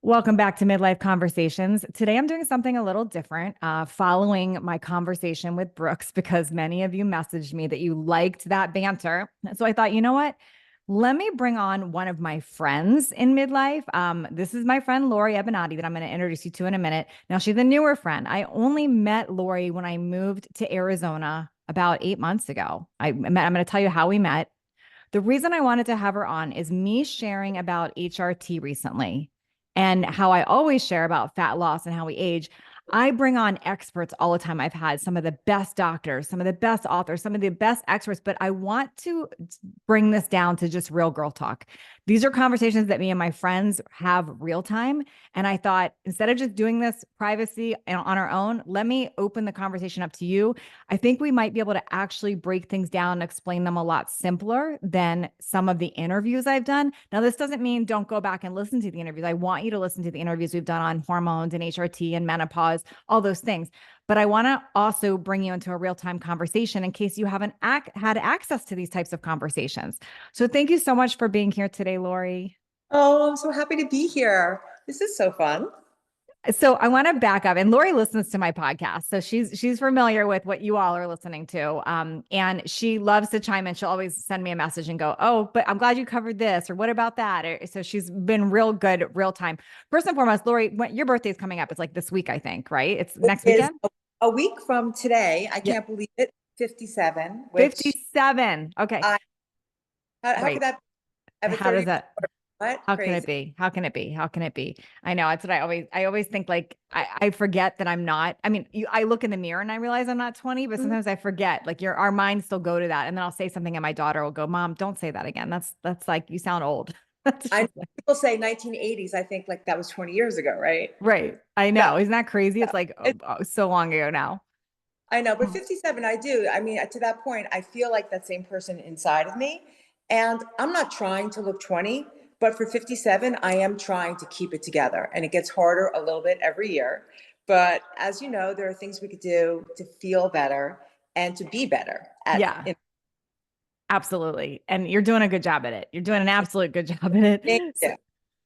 Welcome back to Midlife Conversations. Today I'm doing something a little different, following my conversation with Brooks, because many of you messaged me that you liked that banter. So I thought, you know what? Let me bring on one of my friends in midlife. This is my friend Lori Ebanietti that I'm going to introduce you to in a minute. Now, she's a newer friend. I only met Lori when I moved to Arizona about 8 months ago. I'm going to tell you how we met. The reason I wanted to have her on is me sharing about HRT recently and how I always share about fat loss and how we age. I bring on experts all the time. I've had some of the best doctors, some of the best authors, some of the best experts, but I want to bring this down to just real girl talk. These are conversations that me and my friends have real time. And I thought, instead of just doing this privacy on our own, let me open the conversation up to you. I think we might be able to actually break things down and explain them a lot simpler than some of the interviews I've done. Now, this doesn't mean don't go back and listen to the interviews. I want you to listen to the interviews we've done on hormones and HRT and menopause, all those things. But I want to also bring you into a real-time conversation in case you haven't had access to these types of conversations. So thank you so much for being here today, Lori. Oh, I'm so happy to be here. This is so fun. So I want to back up, and Lori listens to my podcast, so she's familiar with what you all are listening to, and she loves to chime in. She'll always send me a message and go, "Oh, but I'm glad you covered this," or "What about that?" So she's been real good, real time. First and foremost, Lori, when your birthday is coming up, it's like this week, I think, right? It's It next is weekend. a week from today. I Yeah, can't believe it. 57, which 57. Okay, I, how could wait. that ever How does 30? that? What? How can it Crazy. be? How can it be? How can it be? I know. It's what I always think, like, I forget that I'm not. I mean, I look in the mirror and I realize I'm not 20, but Mhm. sometimes I forget. Like our minds still go to that. And then I'll say something and my daughter will go, "Mom, don't say that again. That's like, you sound old." I She's like, People say 1980s. I think like that was 20 years ago, right? right. I Yeah, know. Isn't that crazy? yeah. It's like so long ago now. I know, but 57, I do. I mean, to that point, I feel like that same person inside of me. And I'm not trying to look 20, but for 57, I am trying to keep it together. And it gets harder a little bit every year. But as you know, there are things we could do to feel better and to be better Yeah, absolutely. And you're doing a good job at it. You're doing an absolute good job at thank it. you.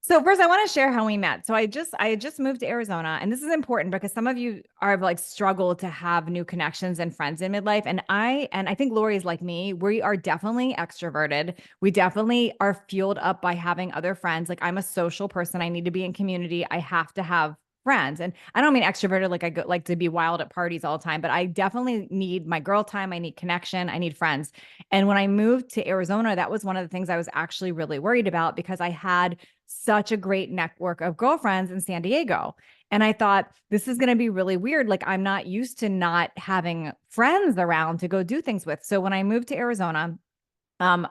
So first, I want to share how we met. So I just moved to Arizona, and this is important because some of you are like struggled to have new connections and friends in midlife, and I think Lori is like me. We are definitely extroverted. We definitely are fueled up by having other friends. Like, I'm a social person. I need to be in community. I have to have friends, and I don't mean extroverted like I go like to be wild at parties all the time, but I definitely need my girl time. I need connection. I need friends. And when I moved to Arizona, that was one of the things I was actually really worried about because I had such a great network of girlfriends in San Diego. And I thought, this is going to be really weird. Like, I'm not used to not having friends around to go do things with. So when I moved to Arizona, um,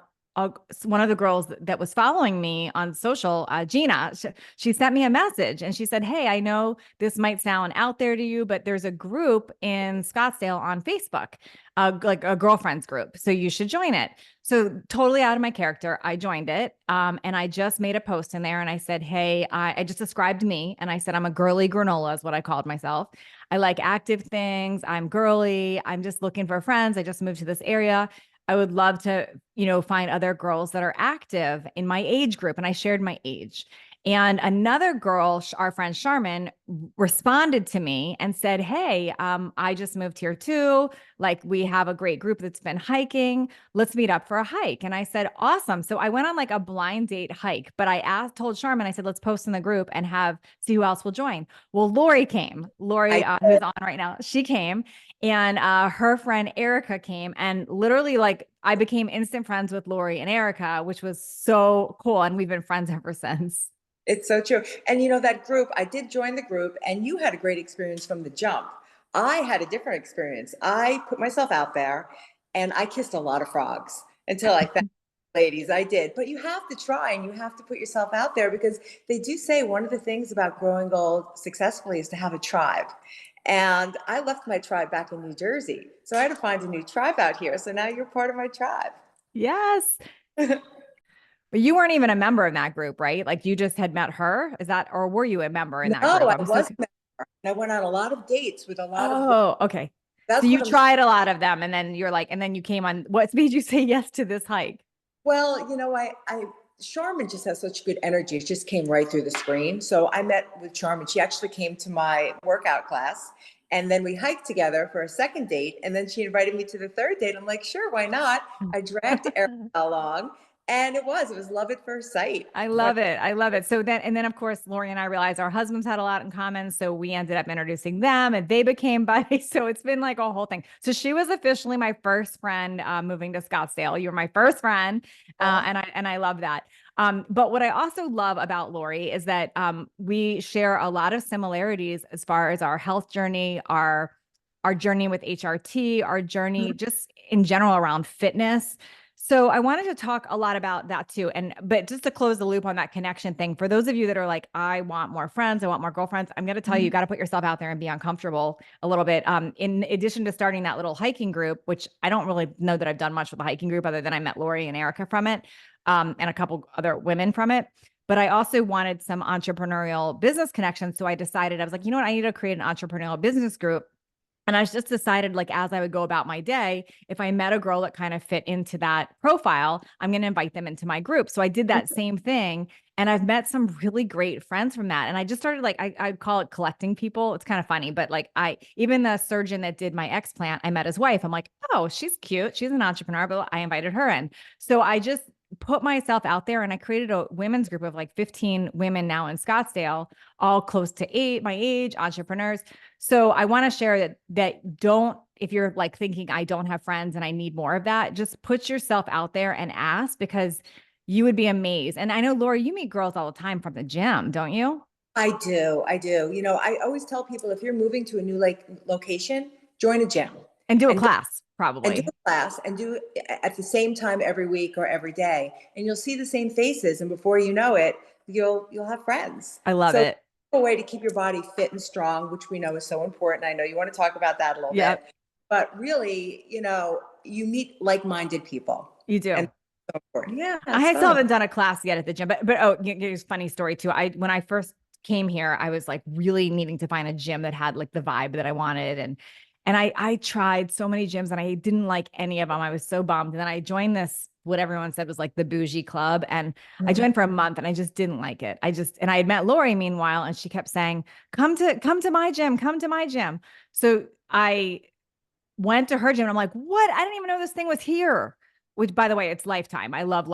one of the girls that was following me on social, Gina, she sent me a message and she said, "Hey, I know this might sound out there to you, but there's a group in Scottsdale on Facebook, like a girlfriends group. So you should join it." So totally out of my character, I joined it. And I just made a post in there and I said, "Hey, I just described me. And I said, I'm a girly granola is what I called myself. I like active things. I'm girly. I'm just looking for friends. I just moved to this area. I would love to, find other girls that are active in my age group." And I shared my age. And another girl, our friend Charmin, responded to me and said, "Hey, I just moved here too. Like, we have a great group that's been hiking. Let's meet up for a hike." And I said, "Awesome." So I went on like a blind date hike, but told Charmin, I said, "Let's post in the group and see who else will join." Well, Lori came. Lori, I who's on right now, she came, and her friend Erica came, and literally, like, I became instant friends with Lori and Erica, which was so cool. And we've been friends ever since. It's so true. And that group, I did join the group, and you had a great experience from the jump. I had a different experience. I put myself out there and I kissed a lot of frogs until I found ladies. I did. But you have to try and you have to put yourself out there because they do say one of the things about growing old successfully is to have a tribe. And I left my tribe back in New Jersey. So I had to find a new tribe out here. So now you're part of my tribe. Yes. But you weren't even a member in that group, right? Like, you just had met her. Is that, or were you a member in No, that group? I I'm so, wasn't. I went on a lot of dates with a lot of women. oh, okay. So That's you what I'm. tried a lot of them and then you're like, and then you came on, what made you say yes to this hike? Well, Charmin just has such good energy. It just came right through the screen. So I met with Charmin. She actually came to my workout class, and then we hiked together for a second date. And then she invited me to the third date. I'm like, sure, why not? I dragged Erica along, and it was love at first sight. I love it. I love it. So then, and then of course, Lori and I realized our husbands had a lot in common. So we ended up introducing them and they became buddies. So it's been like a whole thing. So she was officially my first friend moving to Scottsdale. You were my first friend. And I love that. But what I also love about Lori is that we share a lot of similarities as far as our health journey, our journey with HRT, our journey just in general around fitness. So I wanted to talk a lot about that too. But just to close the loop on that connection thing, for those of you that are like, I want more friends, I want more girlfriends, I'm going to tell you, you got to put yourself out there and be uncomfortable a little bit. In addition to starting that little hiking group, which I don't really know that I've done much with the hiking group other than I met Lori and Erica from it, and a couple other women from it. But I also wanted some entrepreneurial business connections. So I decided, I was like, you know what? I need to create an entrepreneurial business group. And I just decided, like, as I would go about my day, if I met a girl that kind of fit into that profile, I'm going to invite them into my group. So I did that same thing. And I've met some really great friends from that. And I just started, like, I call it collecting people. It's kind of funny, but like, even the surgeon that did my explant, I met his wife. I'm like, oh, she's cute. She's an entrepreneur, but I invited her in. So I just put myself out there and I created a women's group of like 15 women now in Scottsdale, all close to my age, entrepreneurs. So I want to share that don't, if you're like thinking I don't have friends and I need more of that, just put yourself out there and ask, because you would be amazed. And I know, Laura, you meet girls all the time from the gym, don't you? I do. I do. I always tell people, if you're moving to a new location, join a gym And do a and class, do probably. a class and do it at the same time every week or every day, and you'll see the same faces. And before you know it, you'll have friends. I love So it. a way to keep your body fit and strong, which we know is so important. I know you want to talk about that a little bit, Yep, but really, you meet like-minded people, you and do. it's so important. Yeah, it's I still fun. haven't done a class yet at the gym, but oh, here's a funny story too. When I first came here, I was like really needing to find a gym that had like the vibe that I wanted, and I tried so many gyms and I didn't like any of them. I was so bummed. And then I joined this, what everyone said was like the bougie club, and I Mhm. joined for a month and I just didn't like it. And I had met Lori meanwhile, and she kept saying, "Come to my gym, come to my gym." So I went to her gym and I'm like, what? I didn't even know this thing was here. Which, by the way, it's Lifetime. I love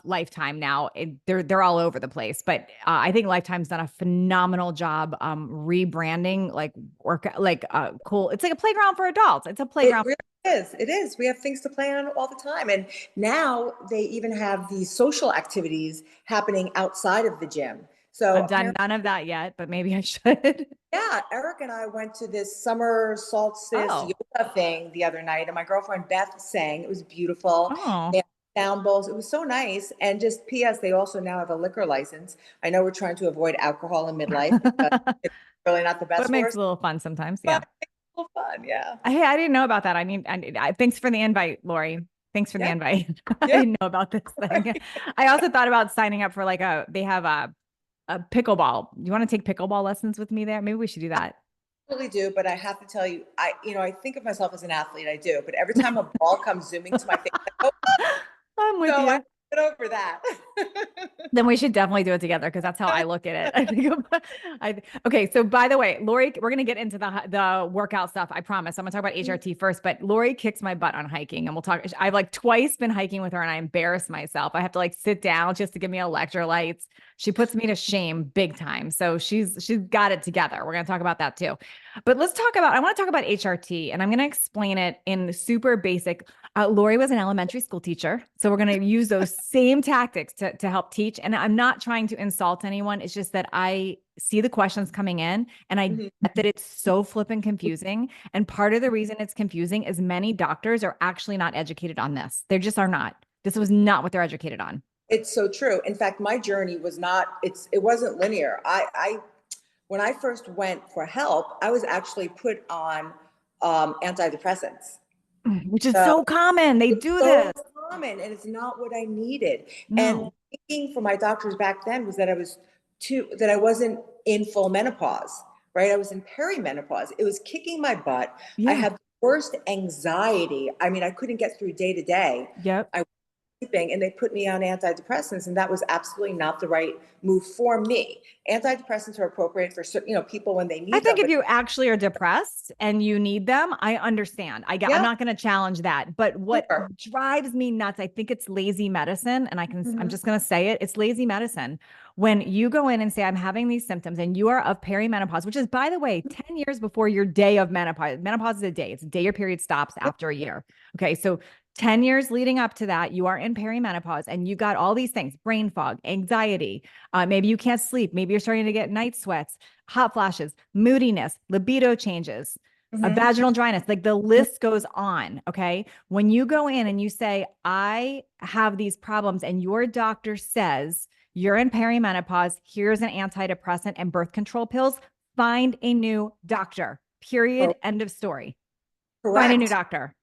Lifetime now. They're all over the place, but I think Lifetime's done a phenomenal job rebranding, like cool. It's like a playground for adults. It's a It playground. really is. It is. We have things to play on all the time. And now they even have these social activities happening outside of the gym. So I've done apparently, none of that yet, but maybe I should. yeah, Eric and I went to this summer solstice Oh, yoga thing the other night, and my girlfriend Beth sang. It was beautiful. oh, They had sound bowls. It was so nice. And just P.S., they also now have a liquor license. I know we're trying to avoid alcohol in midlife because but it's really not the it best for makes us, it a little fun sometimes. Yeah. but it's still fun. Yeah. Hey, I didn't know about that. Thanks for the invite, Lori. Thanks for the Yeah. invite. I Yeah. didn't know about this thing. I also thought about signing up for they have a pickleball. You want to take pickleball lessons with me there? Maybe we should do that. Really do, but I have to tell you, I think of myself as an athlete. I do, but every time a ball comes zooming to my face, I go, I'm with no, I you. get over that. Then we should definitely do it together because that's how I look at it. I think okay. So by the way, Lori, we're gonna get into the workout stuff. I promise. I'm gonna talk about HRT first, but Lori kicks my butt on hiking, and we'll talk. I've like twice been hiking with her, and I embarrass myself. I have to like sit down just to give me electrolytes. She puts me to shame big time. So she's got it together. We're gonna talk about that too. But I want to talk about HRT, and I'm gonna explain it in super basic. Lori was an elementary school teacher. So we're going to use those same tactics to help teach. And I'm not trying to insult anyone. It's just that I see the questions coming in and I Mhm. get that it's so flippin' confusing. And part of the reason it's confusing is many doctors are actually not educated on this. They just are not. This was not what they're educated on. It's so true. In fact, my journey was not. It wasn't linear. When I first went for help, I was actually put on antidepressants. Which is So so common. They it's do so this. common, and it's not what I needed. And No. thinking for my doctors back then was that I wasn't in full menopause, right? I was in perimenopause. It was kicking my butt. I Yeah. had the worst anxiety. I mean, I couldn't get through day to day. Yep. I sleeping, and they put me on antidepressants, and that was absolutely not the right move for me. Antidepressants are appropriate for certain, people when they I need them, think if but you actually are depressed and you need them, I understand. I'm yeah, not going to challenge that. But what sure. drives me nuts, I think it's lazy medicine. And I'm Mhm. just going to say it. It's lazy medicine. When you go in and say, I'm having these symptoms and you are of perimenopause, which is, by the way, 10 years before your day of menopause. Menopause is a day. It's a day your period stops after a year. Okay. So 10 years leading up to that, you are in perimenopause and you got all these things, brain fog, anxiety. Maybe you can't sleep. Maybe you're starting to get night sweats, hot flashes, moodiness, libido changes, a Mhm. vaginal dryness, like the list goes on. Okay. When you go in and you say, I have these problems, and your doctor says you're in perimenopause, here's an antidepressant and birth control pills, find a new doctor. Period. Cor- End of story. Find a new Correct. doctor.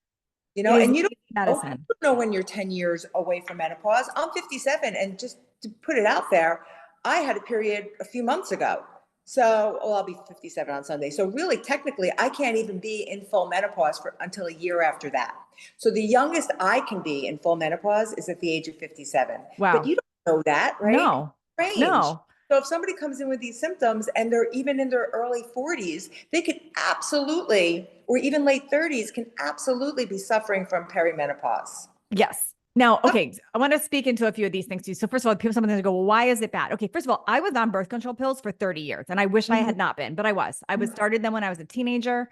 It is And you medicine. don't know when you're 10 years away from menopause. I'm 57, and just to put it out there, I had a period a few months ago. So, well, I'll be 57 on Sunday. So really, technically, I can't even be in full menopause until a year after that. So the youngest I can be in full menopause is at the age of 57. But Wow. you don't know that, right? No, Strange. no. So if somebody comes in with these symptoms and they're even in their early 40s, they could absolutely, or even late 30s, can absolutely be suffering from perimenopause. Yes. Now, okay, I want to speak into a few of these things too. So first of all, people sometimes go, well, why is it bad? Okay, first of all, I was on birth control pills for 30 years and I wish I Mhm. had not been, but I was. I was started them when I was a teenager.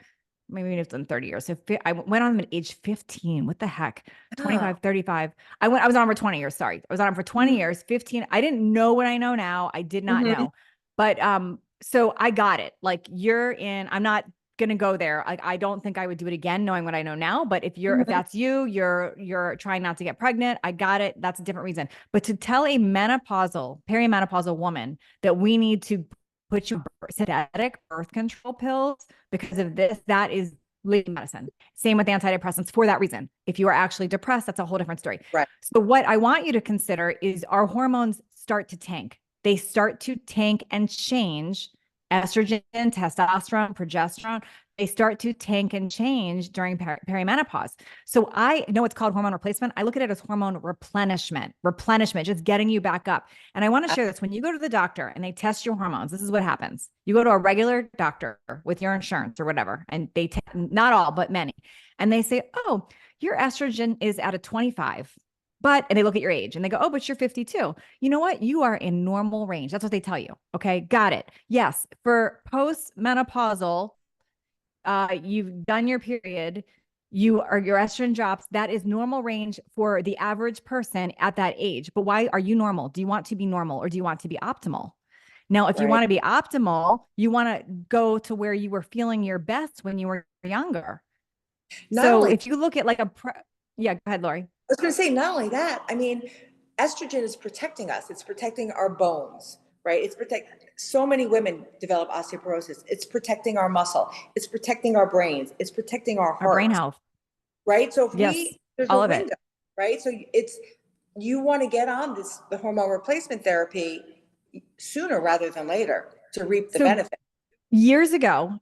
Maybe it's done 30 years. So I went on them at age 15. What the heck? Yeah. 25, 35. I was on for 20 years. Sorry. I was on them for 20 Mhm. years, 15. I didn't know what I know now. I did not Mhm. know. But so I got it. Like you're in, I'm not gonna go there. Like I don't think I would do it again, knowing what I know now. But if Mhm. that's you, you're trying not to get pregnant. I got it. That's a different reason. But to tell a perimenopausal woman that we need to put you on synthetic birth control pills because of this, that is legal medicine. Same with antidepressants for that reason. If you are actually depressed, that's a whole different story. Right. So what I want you to consider is our hormones start to tank. They start to tank and change. Estrogen, testosterone, progesterone, they start to tank and change during perimenopause. So I know it's called hormone replacement. I look at it as hormone replenishment, just getting you back up. And I want to share this. When you go to the doctor and they test your hormones, this is what happens. You go to a regular doctor with your insurance or whatever, and not all, but many, and they say, oh, your estrogen is at a 25. And they look at your age and they go, oh, but you're 52. You know what? You are in normal range. That's what they tell you. Okay. Got it. Yes. For postmenopausal, you've done your period, your estrogen drops. That is normal range for the average person at that age. But why are you normal? Do you want to be normal or do you want to be optimal? Now, if you Right. want to be optimal, you want to go to where you were feeling your best when you were younger. Not So only, if you look at yeah, go ahead, Lori. I was going to say, not only that, I mean, estrogen is protecting us. It's protecting our bones, right? So many women develop osteoporosis. It's protecting our muscle. It's protecting our brains. It's protecting our Our brain heart, health. right? So Yes, there's a all of it. window, right? So you want to get on the hormone replacement therapy sooner rather than later to reap the So benefit. years ago,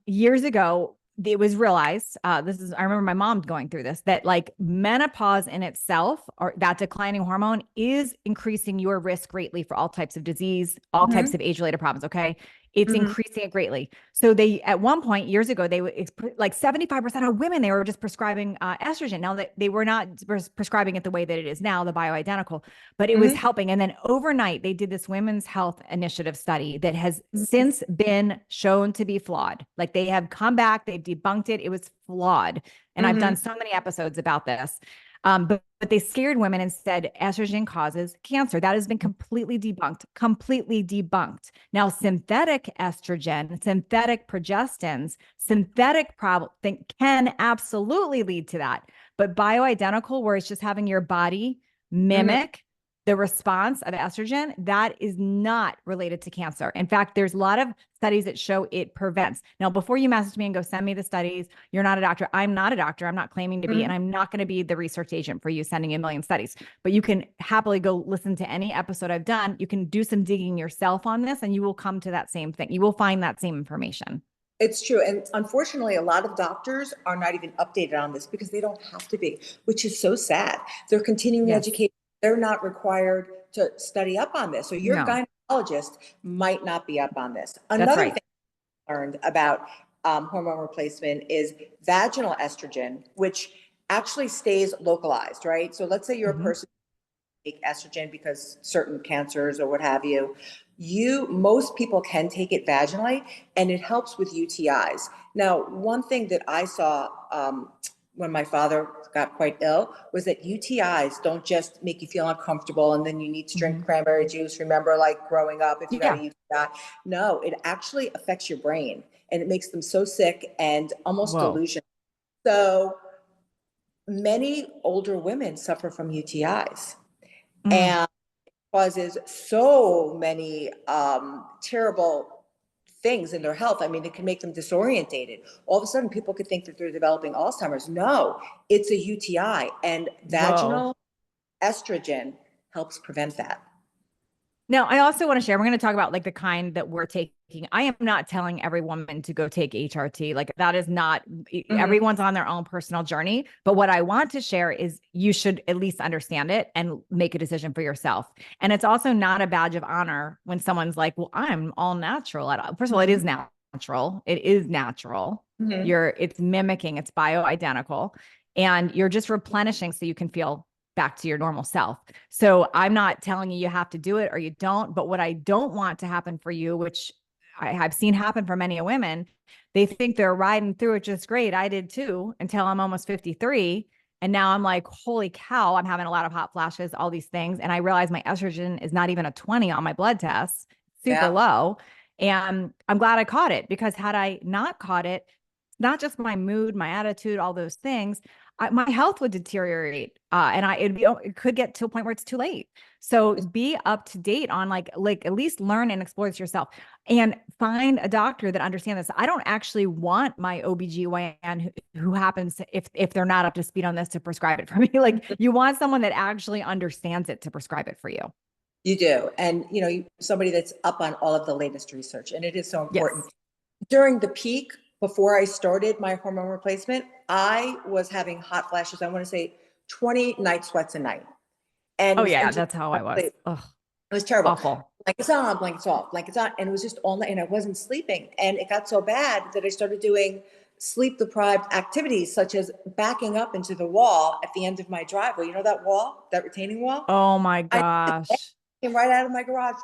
it was realized, I remember my mom going through this, that like menopause in itself, or that declining hormone, is increasing your risk greatly for all types of disease, all types Mhm. of age related problems. Okay. It's Mhm. increasing it greatly. So at one point years ago, it's like 75% of women, they were just prescribing estrogen. Now that they were not prescribing it the way that it is now, the bioidentical, but it was Mhm. helping. And then overnight, they did this women's health initiative study that has Mhm. since been shown to be flawed. Like they have come back, they've debunked it. It was flawed. And I've done Mhm. so many episodes about this. But they scared women and said estrogen causes cancer. That has been completely debunked, completely debunked. Now, synthetic estrogen, synthetic progestins, synthetic problem can absolutely lead to that. But bioidentical, where it's just having your body Mhm. mimic the response of estrogen, that is not related to cancer. In fact, there's a lot of studies that show it prevents. Now, before you message me and go send me the studies, you're not a doctor. I'm not a doctor. I'm not claiming to be, and Mhm. I'm not going to be the research agent for you sending a million studies. But you can happily go listen to any episode I've done. You can do some digging yourself on this, and you will come to that same thing. You will find that same information. It's true. And unfortunately, a lot of doctors are not even updated on this because they don't have to be, which is so sad. They're continuing Yes. education they're not required to study up on this. So your No, gynecologist might not be up on this. that's Another right. thing I learned about hormone replacement is vaginal estrogen, which actually stays localized, right? So let's say you're a Mhm. person who take estrogen because certain cancers or what have you. Most people can take it vaginally, and it helps with UTIs. Now, one thing that I saw when my father got quite ill was that UTIs don't just make you feel uncomfortable and then you need to drink Mhm. cranberry juice. Remember, like growing up, if you had a Yeah. UTI? No, it actually affects your brain and it makes them so sick and almost Whoa. delusional. So many older women suffer from UTIs Mm. and causes so many terrible things in their health. I mean, it can make them disorientated. All of a sudden, people could think that they're developing Alzheimer's. No, it's a UTI, and Whoa. vaginal estrogen helps prevent that. Now, I also want to share, we're going to talk about like the kind that we're taking. I am not telling every woman to go take HRT. Like that is not, Mhm. everyone's on their own personal journey. But what I want to share is you should at least understand it and make a decision for yourself. And it's also not a badge of honor when someone's like, well, I'm all natural. First of all, it is Mhm. natural. It is natural. Mhm. It's mimicking, it's bioidentical, and you're just replenishing so you can feel back to your normal self. So I'm not telling you have to do it or you don't, but what I don't want to happen for you, which I've seen happen for many women, they think they're riding through it just great. I did too until I'm almost 53. And now I'm like, holy cow, I'm having a lot of hot flashes, all these things. And I realize my estrogen is not even a 20 on my blood test, super Yeah, low. And I'm glad I caught it because had I not caught it, not just my mood, my attitude, all those things, my health would deteriorate, and it could get to a point where it's too late. So be up to date on like at least learn and explore this yourself, and find a doctor that understands this. I don't actually want my OBGYN who happens to, if they're not up to speed on this, to prescribe it for me. Like you want someone that actually understands it to prescribe it for you. you do. And, somebody that's up on all of the latest research, and it is so important. Yes. During the peak, before I started my hormone replacement, I was having hot flashes. I want to say 20 night sweats a night. Oh And yeah, just that's how I was. it Ugh, was terrible. awful. Blankets on, blankets off, blankets on. And it was just all night and I wasn't sleeping. And it got so bad that I started doing sleep deprived activities such as backing up into the wall at the end of my driveway. You know that wall, that retaining wall? Oh my I gosh. came right out of my garage,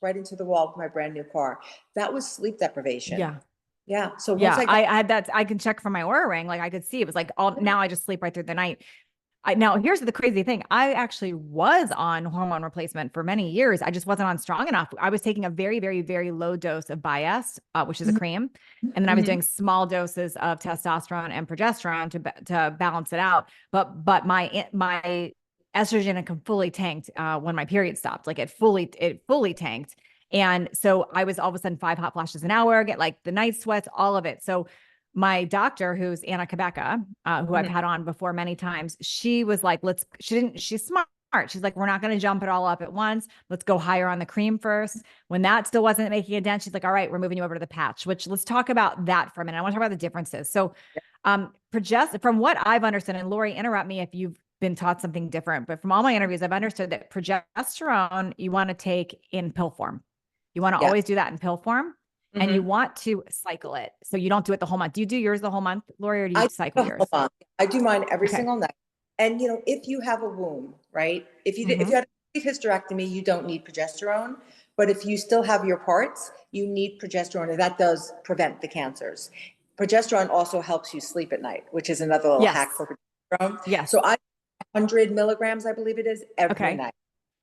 right into the wall with my brand new car. That was sleep deprivation. Yeah. Yeah. So once Yeah, I got, I had that. I can check from my Aura ring. Like I could see it was like all now I just sleep right through the night. Now here's the crazy thing. I actually was on hormone replacement for many years. I just wasn't on strong enough. I was taking a very, very, very low dose of Bias, which is a Mhm, cream. And then I was mhm. doing small doses of testosterone and progesterone to balance it out. But my estrogen had fully tanked when my period stopped. Like it fully tanked. And so I was all of a sudden 5 hot flashes an hour, get like the night sweats, all of it. So my doctor, who's Anna Kabeka, who I've Mhm. had on before many times, she was like, she's smart. She's like, we're not going to jump it all up at once. Let's go higher on the cream first. When that still wasn't making a dent, she's like, all right, we're moving you over to the patch, which let's talk about that for a minute. I want to talk about the differences. So, from what I've understood, and Lori, interrupt me if you've been taught something different, but from all my interviews, I've understood that progesterone you want to take in pill form. You want to Yeah. always do that in pill form, and you Mhm. want to cycle it. So you don't do it the whole month. Do you do yours the whole month, Lori, or do you I cycle do yours? I do mine every Okay. single night. And if you have a womb, right? If Mm-hmm. you had a hysterectomy, you don't need progesterone. But if you still have your parts, you need progesterone, and that does prevent the cancers. Progesterone also helps you sleep at night, which is another little hack Yes. for progesterone. Yes. So I 100 milligrams, I believe it is, every Okay. night.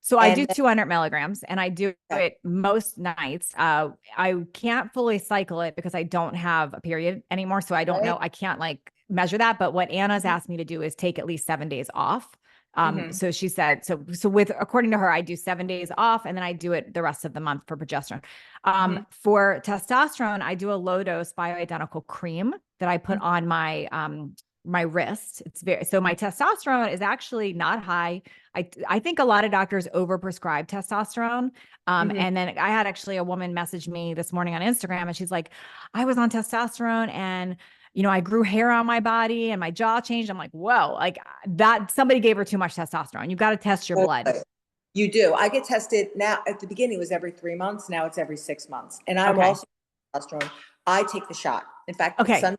So I And do then, 200 milligrams and I do okay. it most nights. I can't fully cycle it because I don't have a period anymore. So I don't know. Right? I can't like measure that. But what Anna's asked me to do is take at least 7 days off. Mhm. So she said, according to her, I do 7 days off and then I do it the rest of the month for progesterone. Mhm. For testosterone, I do a low dose bioidentical cream that I put Mhm. on my wrist. So my testosterone is actually not high. I think a lot of doctors overprescribe testosterone. Mhm. And then I had actually a woman message me this morning on Instagram and she's like, I was on testosterone and I grew hair on my body and my jaw changed. I'm like, whoa, like that somebody gave her too much testosterone. You got to test your blood. Okay. You do. I get tested now. At the beginning, it was every 3 months. Now it's every 6 months. And I'm Okay. also testosterone. I take the shot. In fact, it's Okay. Sunday.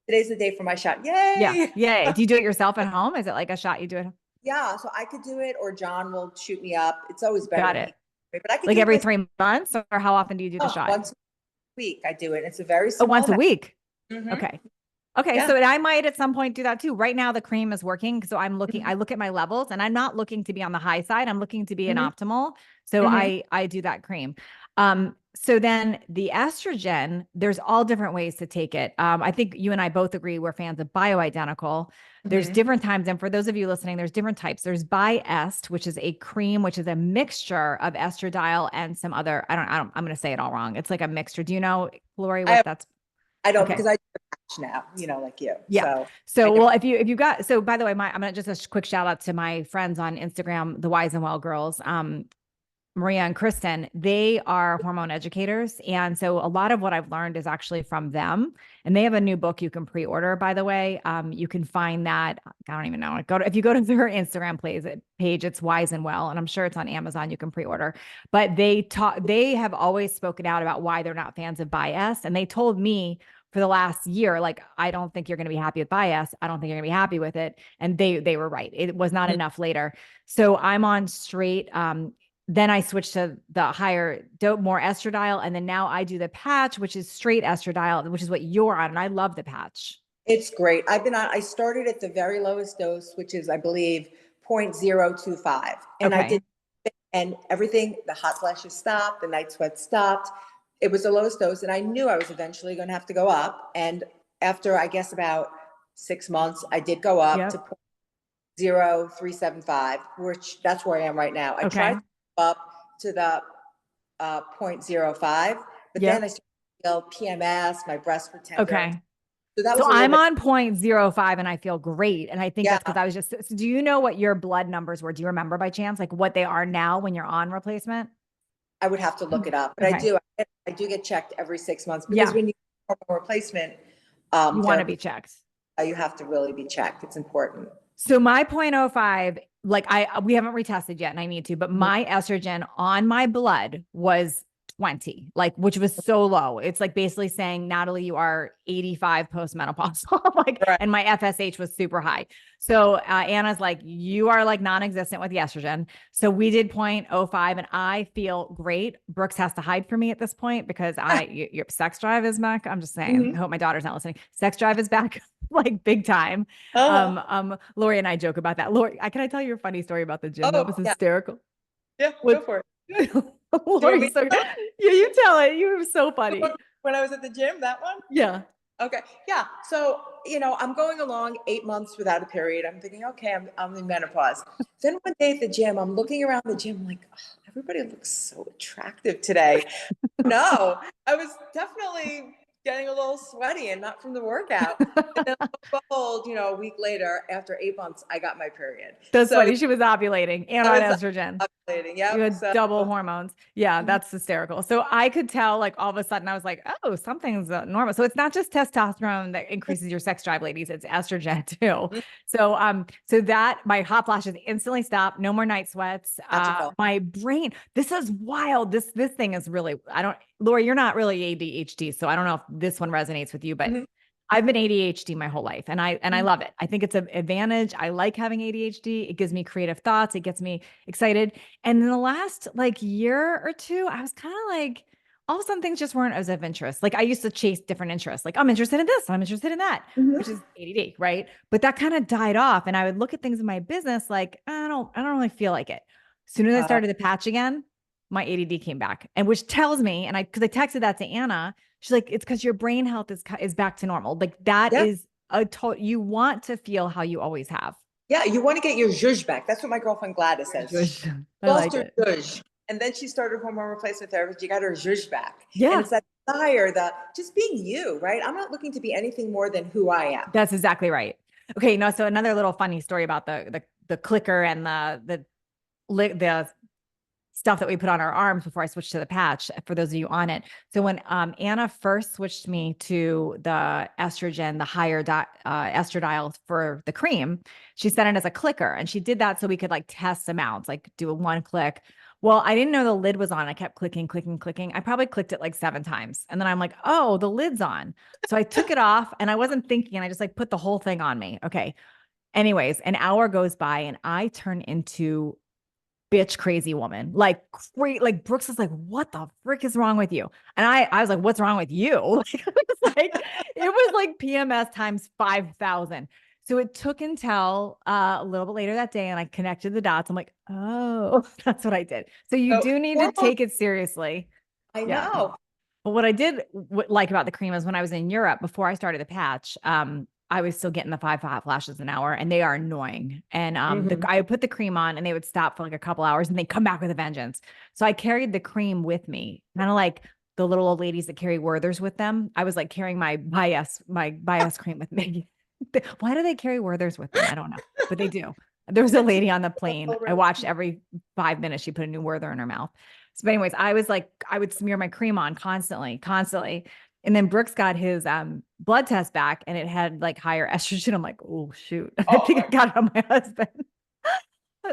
Today's the day for my shot. Yeah. Yay! Yeah. Do you do it yourself at home? Is it like a shot you do it? Yeah, so I could do it, or John will shoot me up. It's always better Got when it. he, but I could Like do it every myself 3 months, or how often do you do the shot? once a week. I do it. It's a very Oh, small once a amount. week. Hmm. Okay. Okay. Yeah. So I might at some point do that too. Right now, the cream is working. So I Hmm. look at my levels and I'm not looking to be on the high side. I'm looking to be an Hmm. optimal. So Hmm. I do that cream. So then the estrogen, there's all different ways to take it. I think you and I both agree we're fans of bioidentical. There's Hmm. different times. And for those of you listening, there's different types. There's Biest, which is a cream, which is a mixture of estradiol and some other, I'm going to say it all wrong. It's like a mixture. Do you know, Lori, I what have, that's? I don't, Okay. because I do a patch now, like you. Yeah. So I So, can. well, if you got, so by the way, I'm gonna just a quick shout out to my friends on Instagram, the Wise and Well girls, Maria and Kristen. They are hormone educators, and so a lot of what I've learned is actually from them. And they have a new book you can pre-order. By the way, you can find that. I don't even know. If you go to their Instagram page, it's Wise and Well, and I'm sure it's on Amazon. You can pre-order. But they have always spoken out about why they're not fans of Bias, and they told me for the last year, like, I don't think you're going to be happy with Bias. I don't think you're going to be happy with it. And they were right. It was not enough later. So I'm on straight. Then I switched to the higher dope, more estradiol. And then now I do the patch, which is straight estradiol, which is what you're on. And I love the patch. It's great. I started at the very lowest dose, which is, I believe, 0.025. And I Okay. did, and everything, the hot flashes stopped, the night sweat stopped. It was the lowest dose. And I knew I was eventually going to have to go up. And after, I guess, about 6 months, I did go up to Yep. 0.0375, which that's where I am right now. I tried Okay. to go up to the 0.05, but then I Yep. started to feel PMS, my breasts were tender. Okay. So that So was a little I'm bit, on 0.05 and I feel great. And I think yeah. that's because I was just, so do you know what your blood numbers were? Do you remember by chance, like what they are now when you're on replacement? I would have to look it up, but Okay. I do get checked every 6 months, because Yeah. when you hormone replacement You want to be therapy, checked. you have to really be checked. It's important. So my 0.05, like we haven't retested yet and I need to, but Mhm. my estrogen on my blood was 20, like, which was so low. It's like basically saying, Natalie, you are 85 postmenopausal. Like, Right. and my FSH was super high. So Anna's like, you are like non-existent with the estrogen. So we did 0.05 and I feel great. Brooks has to hide from me at this point because your sex drive is back. I'm just saying, I Mhm. hope my daughter's not listening. Sex drive is back like big time. Uh-huh. Lori and I joke about that. Lori, can I tell you a funny story about the gym? That Oh, was yeah. hysterical. Yeah, go What for it. Do you want me Lori, to so tell? yeah, you tell it. You were so funny. When I was at the gym, that one? Yeah. Okay. Yeah. So, I'm going along 8 months without a period. I'm thinking, okay, I'm in menopause. Then one day at the gym, I'm looking around the gym like, oh, everybody looks so attractive today. No, I was definitely getting a little sweaty, and not from the workout. And then lo and behold, a week later, after 8 months, I got my period. That's So funny. She was ovulating and I on was estrogen. ovulating. You Yep. had So double hormones. Yeah, mhm. that's hysterical. So I could tell, like, all of a sudden, I was like, oh, something's normal. So it's not just testosterone that increases your sex drive, ladies. It's estrogen too. So that my hot flashes instantly stopped. No more night sweats. Magical. My brain. This is wild. This thing is really. I don't. Lori, you're not really ADHD, so I don't know if this one resonates with you, but Mhm. I've been ADHD my whole life and I Mhm. love it. I think it's an advantage. I like having ADHD. It gives me creative thoughts. It gets me excited. And in the last like year or two, I was kind of like all of a sudden things just weren't as of interest. Like I used to chase different interests. Like I'm interested in this, I'm interested in that, which Mhm. is ADD, right? But that kind of died off and I would look at things in my business like I don't really feel like it. As soon as I Uh, started the patch again, my ADD came back. And which tells me and I because I texted that to Anna. She's like, it's because your brain health is back to normal. Like that yeah. is you want to feel how you always have. Yeah. You want to get your zhuzh back. That's what my girlfriend Gladys says. She I lost like her it. zhuzh. And then she started hormone replacement therapy. She got her zhuzh back. And Yeah, it's that desire, the just being you, right? I'm not looking to be anything more than who I am. that's exactly right. Okay, no, so another little funny story about the clicker and the stuff that we put on our arms before I switched to the patch, for those of you on it. So when Anna first switched me to the estrogen, the higher estradiol for the cream, she sent it as a clicker, and she did that so we could like test amounts, like do a one click. Well, I didn't know the lid was on. I kept clicking, clicking, clicking. I probably clicked it like 7 times. And then I'm like, oh, the lid's on. So I took it off and I wasn't thinking. I just like put the whole thing on me. Okay. Anyways, an hour goes by and I turn into bitch crazy woman. Like great, like Brooks is like, what the frick is wrong with you? And I was like, what's wrong with you? It was like PMS times 5,000. So it took until a little bit later that day and I connected the dots. I'm like, oh, that's what I did. So you So do need to hormone, take it seriously. I Yeah. know. But what I did like about the cream is when I was in Europe before I started the patch, I was still getting the 5 hot flashes an hour, and they are annoying. And Mhm. I would put the cream on, and they would stop for like a couple hours, and they come back with a vengeance. So I carried the cream with me, kind of like the little old ladies that carry Werther's with them. I was like carrying my bias cream with me. Why do they carry Werther's with them? I don't know, but they do. There was a That's lady on the plane. I watched every 5 minutes she put a new Werther in her mouth. So, but anyways, I was like, I would smear my cream on constantly, constantly. And then Brooks got his blood test back and it had like higher estrogen. I'm like, oh shoot. I oh, think I got it on my husband.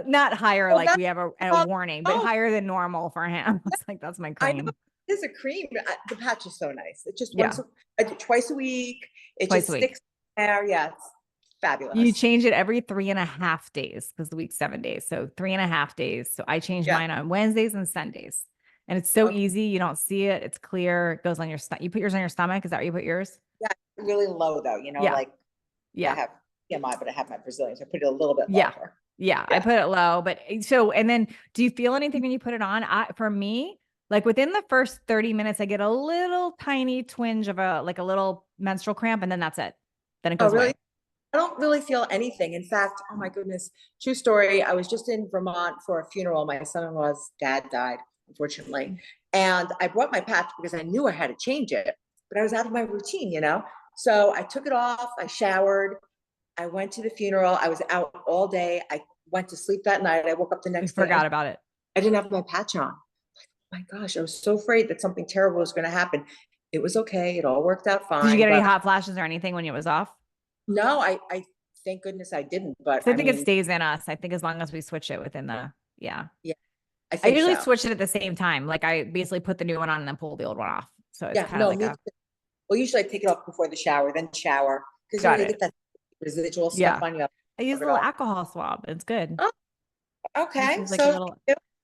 Not higher, well, like that's we have a about warning, but oh, higher than normal for him. It's like, that's my I know cream. it is a cream. The patch is so nice. It just Yeah, twice a week. It twice just a week. sticks there. Yeah, it's You fabulous. change it every 3.5 days because the week's 7 days. So 3.5 days. So I change Yeah. mine on Wednesdays and Sundays. And it's so Okay. easy. You don't see it. It's clear. It goes on your stomach. You put yours on your stomach. Is that where you put yours? Yeah, really low though. Yeah. Like I Yeah. have TMI, but I have my Brazilian, so I put it a little bit Yeah. lower. Yeah. I Yeah. put it low, but so, and then do you feel anything when you put it on? For me, like within the first 30 minutes, I get a little tiny twinge of like a little menstrual cramp, and then that's it. Then it Oh, goes really? away. I don't really feel anything. In fact, oh my goodness, true story. I was just in Vermont for a funeral. My son-in-law's dad died, unfortunately. And I brought my patch because I knew I had to change it, but I was out of my routine. So I took it off, I showered, I went to the funeral. I was out all day. I went to sleep that night. I woke up the We next day. forgot about it. I didn't have my patch on. My gosh, I was so afraid that something terrible was going to happen. It was okay. It all worked out Did you fine. get any But hot flashes or anything when it was off? no, I thank goodness I didn't. But So I I think it mean, stays in us. I think as long as we switch it within yeah. yeah, I I think usually so. switch it at the same time. Like I basically put the new one on and then pull the old one off. So it's Yeah, kind of no, like me a, too. Well, usually I take it off before the shower, then shower because got you it. get that residual stuff Yeah. on you. I use Rub a it little off. alcohol swab. It's good. Oh, This okay. is like a So, little,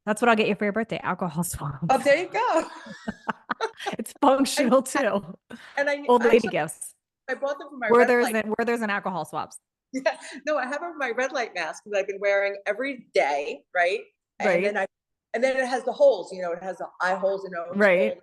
that's what I'll get you for your birthday, alcohol swabs. oh, there you go. It's And functional too. Old lady actually, gifts. I bought them for my Where red there's light. and where there's an alcohol swabs. Yeah, no, I have it for my red light mask that I've been wearing every day, right? And then Right. I, and then it has the holes. It has the eye holes and nose Right. hole.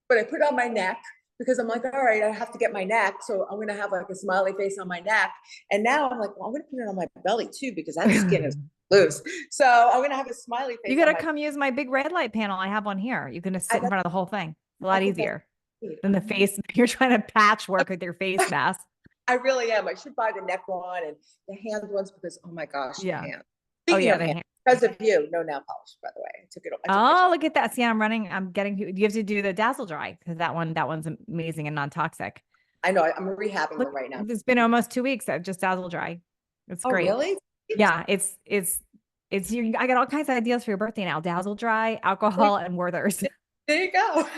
But I put it on my neck because I'm like, all right, I have to get my neck, so I'm gonna have like a smiley face on my neck. And now I'm like, well, I'm gonna put it on my belly too because that skin is loose. So I'm gonna have a smiley You face got on to my. come use my big red light panel. I have one here. You can just sit in front of the whole thing. It's a I lot think that's easier neat. than the face. You're trying to patch work with your face mask. I really am. I should buy the neck one and the hand ones because oh my gosh, the Yeah. hand. Oh Speaking yeah, of the hand, hand. because of you, no nail polish, by the way. I took Oh, pictures. look at that. See, I'm getting, you have to do the Dazzle Dry because that one's amazing and non-toxic. I know I'm rehabbing Look, them right now. it's been almost 2 weeks. I just Dazzle Dry. It's Oh, great. really? Yeah, I got all kinds of ideas for your birthday now. Dazzle Dry, alcohol, and Werther's. There you go.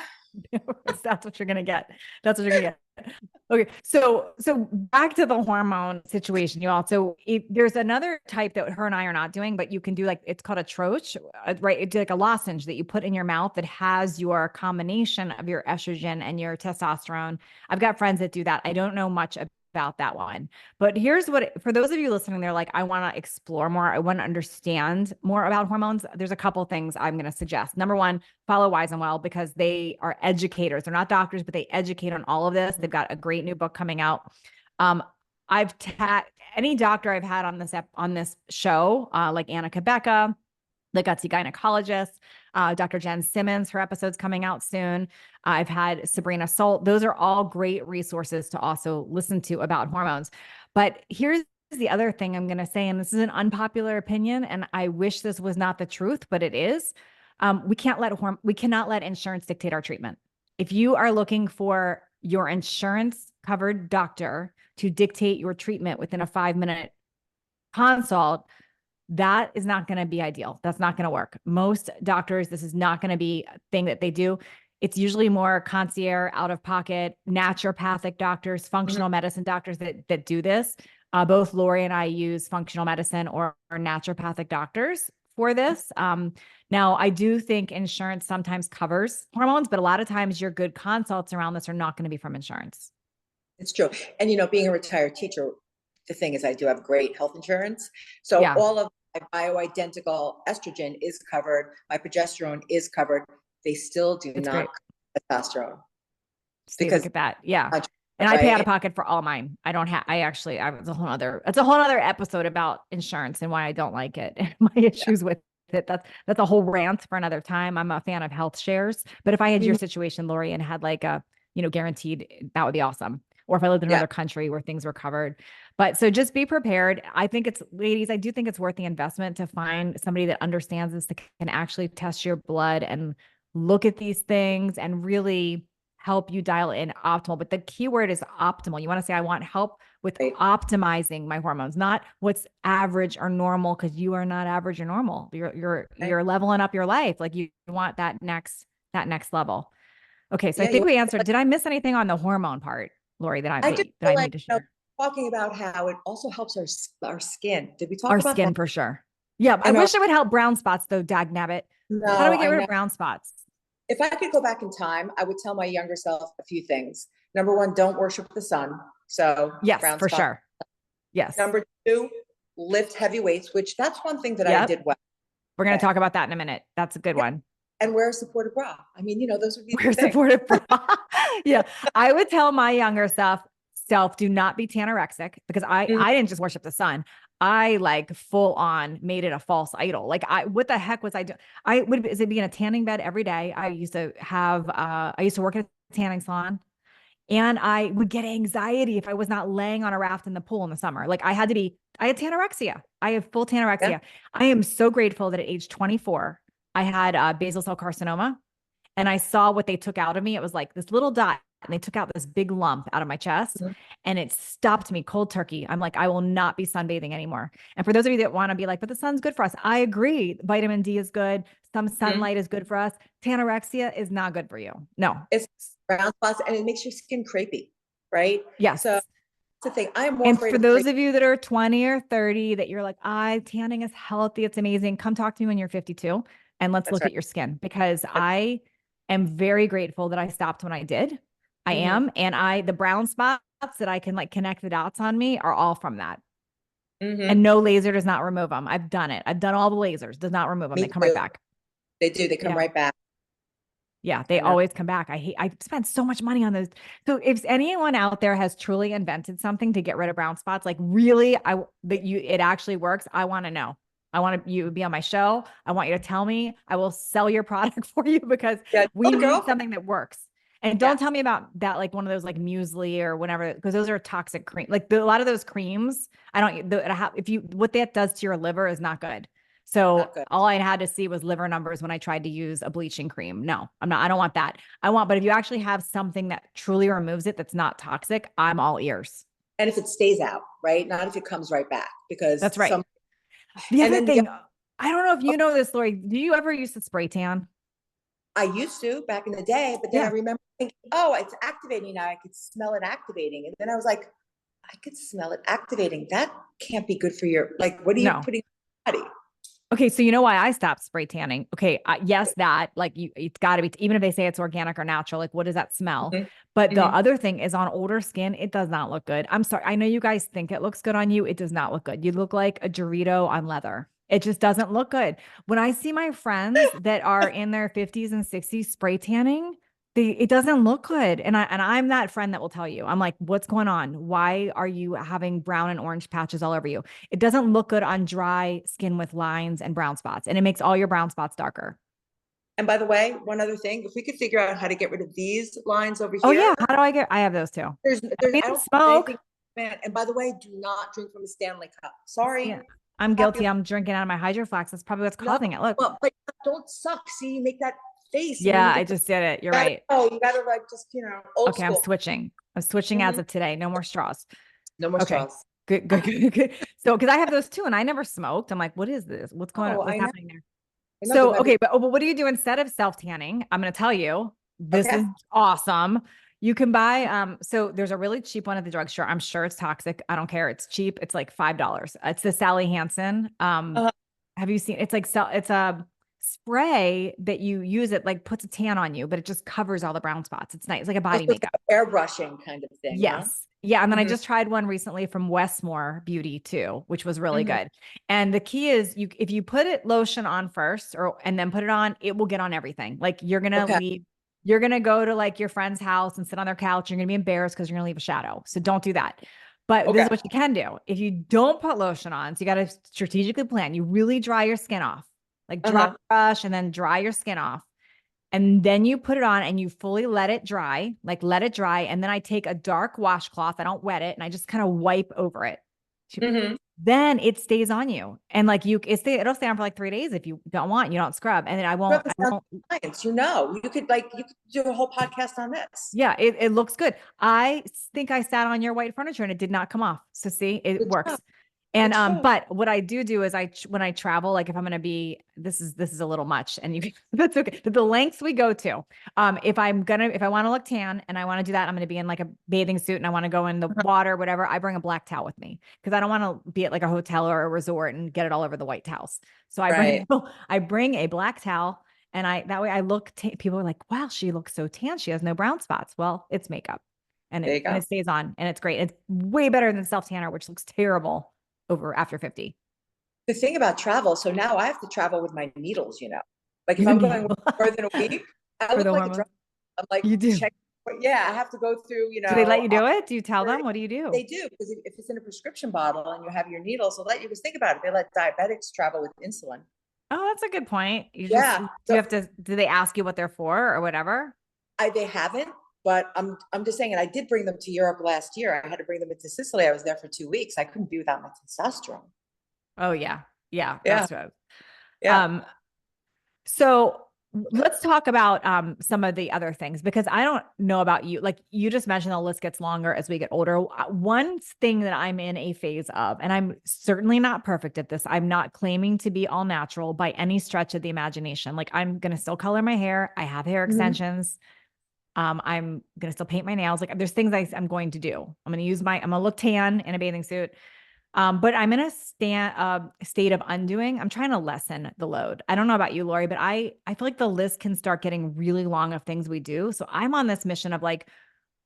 That's what you're gonna get. That's what you're gonna get. Okay, so back to the hormone situation. You also there's another type that her and I are not doing, but you can do like it's called a troche, right? It's like a lozenge that you put in your mouth that has your combination of your estrogen and your testosterone. I've got friends that do that. I don't know much about that one, but here's what for those of you listening, they're like, I want to explore more. I want to understand more about hormones. There's a couple things I'm going to suggest. Number one, follow Wise and Well because they are educators. They're not doctors, but they educate on all of this. They've got a great new book coming out. Um, I've any doctor I've had on this show, like Anna Kabecka, the gutsy gynecologist, Dr. Jen Simmons, her episode's coming out soon. I've had Sabrina Salt. Those are all great resources to also listen to about hormones. But here's the other thing I'm going to say, and this is an unpopular opinion, and I wish this was not the truth, but it is. We cannot let insurance dictate our treatment. If you are looking for your insurance covered doctor to dictate your treatment within a 5-minute consult, that is not going to be ideal. That's not going to work. Most doctors, this is not going to be a thing that they do. It's usually more concierge, out of pocket, naturopathic doctors, functional medicine doctors that do this. Both Lori and I use functional medicine or naturopathic doctors for this. Now, I do think insurance sometimes covers hormones, but a lot of times your good consults around this are not going to be from insurance. It's true. And, being a retired teacher, the thing is I do have great health insurance. So Yeah. all of my bioidentical estrogen is covered. My progesterone is covered. They still do It's not great. cover testosterone. See, look at that. Yeah. And I pay out of pocket for all mine. I don't have, it's a whole other episode about insurance and why I don't like it and my issues with it. That's a whole rant for another time. I'm a fan of health shares, but if I had your situation, Lori, and had like a, guaranteed, that would be awesome. Or if I lived in another country where things were covered. But so just be prepared. I think ladies, I do think it's worth the investment to find somebody that understands this, that can actually test your blood and look at these things and really help you dial in optimal. But the key word is optimal. You want to say, I want help with optimizing my hormones, not what's average or normal, because you are not average or normal. You're leveling up your life. Like you want that next level. Okay. So I think we answered. Did I miss anything on the hormone part, Lori, that I need to share? Talking about how it also helps our skin. Did we talk our about skin that? For sure? Yeah. I wish it would help brown spots though. Dagnabbit. No, how do we get rid of brown spots? If I could go back in time, I would tell my younger self a few things. Number one, don't worship the sun. So yes, for sure. Yes. Number two, lift heavy weights, which that's one thing that I did well. We're going to talk about that in a minute. That's a good one. And wear a supportive bra. I mean, those would be wear a supportive bra. Yeah. I would tell my younger self, do not be tanorexic, because I didn't just worship the sun. I like full on made it a false idol. Like what the heck was I doing? Is it be in a tanning bed every day? I used to work at a tanning salon, and I would get anxiety if I was not laying on a raft in the pool in the summer. Like I had tanorexia. I have full tanorexia. Yeah. I am so grateful that at age 24, I had basal cell carcinoma, and I saw what they took out of me. It was like this little dot, and they took out this big lump out of my chest, and it stopped me cold turkey. I'm like, I will not be sunbathing anymore. And for those of you that want to be like, but the sun's good for us, I agree. Vitamin D is good. Some sunlight is good for us. Tanorexia is not good for you. No. It's brown spots, and it makes your skin crepey, right? Yes. So the thing I'm more and for those of you that are 20 or 30 that you're like, tanning is healthy, it's amazing, come talk to me when you're 52 and let's look at your skin, because I am very grateful that I stopped when I did. I am. And the brown spots that I can like connect the dots on me are all from that. And no laser does not remove them. I've done it. I've done all the lasers, does not remove them. They come right back. They do. They come right back. Yeah, they always come back. I spent so much money on those. So if anyone out there has truly invented something to get rid of brown spots, like really, it actually works, I want to know. I want you to be on my show. I want you to tell me. I will sell your product for you, because we need something that works. And don't tell me about that, like one of those like muesli or whatever, because those are toxic cream. Like a lot of those creams, what that does to your liver is not good. So all I had to see was liver numbers when I tried to use a bleaching cream. No, I don't want that. But if you actually have something that truly removes it, that's not toxic, I'm all ears. And if it stays out, right? Not if it comes right back, because that's right. The other thing, I don't know if you know this, Lori, do you ever use the spray tan? I used to back in the day, but then I remember thinking, oh, it's activating now. I could smell it activating. And then I was like, I could smell it activating. That can't be good for your, like, what are you putting in your body? Okay. So you know why I stopped spray tanning? Okay. Yes, that it's gotta be, even if they say it's organic or natural, like what does that smell? But the other thing is, on older skin, it does not look good. I'm sorry. I know you guys think it looks good on you. It does not look good. You look like a Dorito on leather. It just doesn't look good. When I see my friends that are in their 50s and 60s spray tanning, it doesn't look good. And I'm that friend that will tell you, I'm like, what's going on? Why are you having brown and orange patches all over you? It doesn't look good on dry skin with lines and brown spots, and it makes all your brown spots darker. And by the way, one other thing, if we could figure out how to get rid of these lines over here. Oh yeah. How do I have those too. I don't smoke. And by the way, do not drink from a Stanley cup. Sorry. Yeah. I'm guilty. I'm drinking out of my Hydro Flask. That's probably what's causing it. Look. Well, but don't suck. See, you make that face, and then Yeah, you I get the, just did it. You're right. you gotta like just, old Okay, I'm school. switching. I'm switching as Mhm. of today. No more straws. No more Okay. straws. Good, good, good, good. So, because I have those too, and I never smoked. I'm like, what is this? What's going on? Oh, What's I know. happening there? I know there So, might be. okay, but what do you do instead of self tanning? I'm going to tell you. This Okay. is awesome. You can buy so there's a really cheap one at the drugstore. I'm sure it's toxic. I don't care. It's cheap. It's like $5. It's the Sally Hansen. Uh, Have you seen it's like it's a spray that you use, it like puts a tan on you, but it just covers all the brown spots. It's nice. It's like a body also, it's makeup. like airbrushing kind of thing, huh? Yes. Yeah. And then I Hmm. just tried one recently from Westmore Beauty too, which was really Hmm. good. And the key is if you put it lotion on first and then put it on, it will get on everything. Like Okay. you're gonna go to like your friend's house and sit on their couch. You're gonna be embarrassed because you're gonna leave a shadow. So don't do that. But this Okay. is what you can do. If you don't put lotion on, so you got to strategically plan, you really dry your skin off, like dry Uh-huh. brush and then dry your skin off. And then you put it on and you fully let it dry, like let it dry. And then I take a dark washcloth, I don't wet it, and I just kind of wipe over it. Hmm. Then it stays on you. And like it'll stay on for like 3 days if you don't want, you don't scrub. And then You have I the sound won't, of science. You could do a whole podcast on this. yeah, it looks good. I think I sat on your white furniture and it did not come off. So see, it Good job. works. And Good job. but what I do is when I travel, like if I'm gonna be, this is a little much, and that's okay. But the lengths we go to, if I want to look tan and I want to do that, I'm gonna be in like a bathing suit and I want to go in the Uh-huh. water, whatever. I bring a black towel with me because I don't want to be at like a hotel or a resort and get it all over the white towels. So I Right. bring I bring a black towel. And that way I people are like, wow, she looks so tan. She has no brown spots. Well, it's makeup and There you it go. stays on and it's great. It's way better than self tanner, which looks terrible over after 50. The thing about travel, so now I have to travel with my needles, Like if You I'm need going more than a week, I for look the like a drug. hormones. I'm like, You do. check. Yeah, I have to go through, Do they let you do it? Do you tell them? What do you do? they do, because if it's in a prescription bottle and you have your needles, they'll let you, because think about it. They let diabetics travel with insulin. Oh, that's a good point. Yeah. Do you So have to, do they ask you what they're for or whatever? they haven't, but I'm just saying, and I did bring them to Europe last year. I had to bring them into Sicily. I was there for 2 weeks. I couldn't be without my testosterone. Oh yeah. Yeah. Yeah. That's what, Yeah. um, so let's talk about some of the other things because I don't know about you. Like you just mentioned, the list gets longer as we get older. One thing that I'm in a phase of, and I'm certainly not perfect at this. I'm not claiming to be all natural by any stretch of the imagination. Like I'm gonna still color my hair. I have hair Mhm. extensions. I'm gonna still paint my nails. Like there's things I'm going to do. I'm gonna look tan in a bathing suit. But I'm in a state of undoing. I'm trying to lessen the load. I don't know about you, Lori, but I feel like the list can start getting really long of things we do. So I'm on this mission of like,